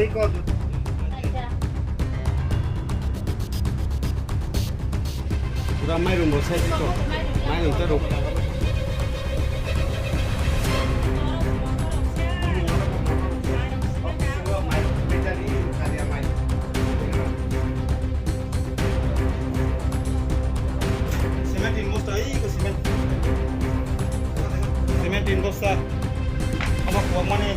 Udah main rumah saya itu, main untuk rumah. Sementin bosda itu semen. Sementin bosda. Apa kuat mana?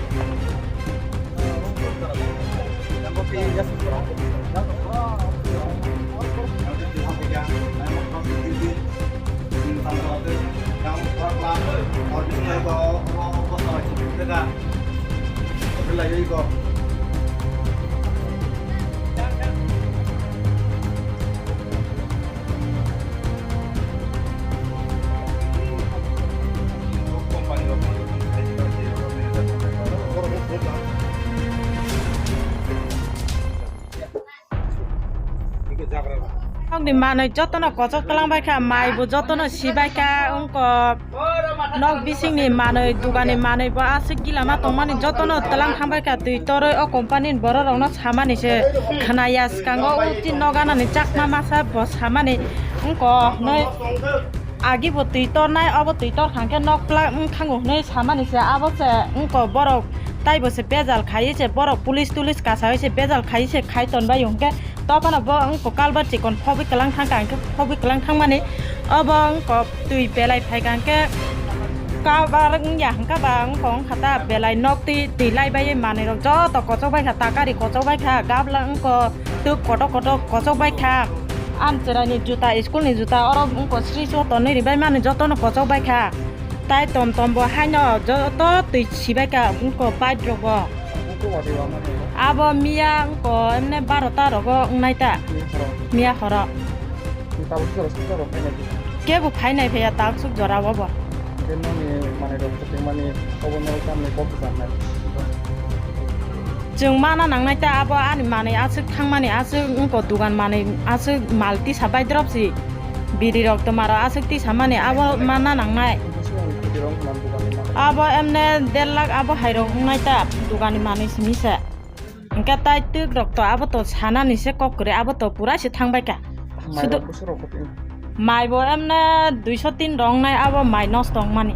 Yang kopi jas. Ông đi mà này cho tôi nó có cho tôi lang bài cả mai bữa cho tôi nó xí bài cả ông có nó bị sinh này mà này duga này mà này bữa ăn sức gila mà tông mà này cho tôi nó tôi lang tham bài cả tùy tôi rồi ở company bữa rồi nó sama này sẽ khana ya sekarang ông tin nó gan này chắc mà sa bữa sama này ông có nơi agi bữa tùy tôi này ở bữa tùy tôi khang cái nó lang khang ngủ nơi sama này sẽ à bữa sẽ ông có bữa rồi তাই বসে বেজাল খাইছে বড় police টুলিশ কাছা হয়েছে বেজাল খাইছে খাই তনবাই হংকে তখন কালবার চিকন ফবি কালাং থাঙ্গাंके ফবি কালাং থাং মানে অবং ক তুই বেলাই ফাইগাंके কাবার ইয়া হাঙ্কা বাং কং খাতা বেলাই নকতি তিলাই বাই মানে র যত কচক বাই খা তাকারি কচক বাই খা গাবলাং ক তুক কটক কটক কচক বাই খা আম চেরানি জুতা স্কুলনি জুতা অর ক শ্রী সতনি রিবাই মানে যতন কচক বাই খা তাই টম বো হাই ন যত তুই সিবাই কা ক পাই দ্রব আবো মিয়া ক এমনে 12টা রগ নাইতা মিয়া হর কে বো ফাই নাই ফেয়া তাক সুক জরা বো जों माना नांनायता आबो आनि माने आसो थांमाने आसो उनको दुगान माने आसो मालती साबाय द्रपसि बिरि रक्त मारा आसो ति सामाने आबो माना नांनाय आबो एमने 1.5 लाख आबो हाइरो नायता दुगानि माने सिमिसा इनका ताइ तक रक्त आबो तो सानानि से ककरे आबो तो पुरा से थांबायका सुदु माइबो एमने 203 रंग नाय आबो माइनस दं माने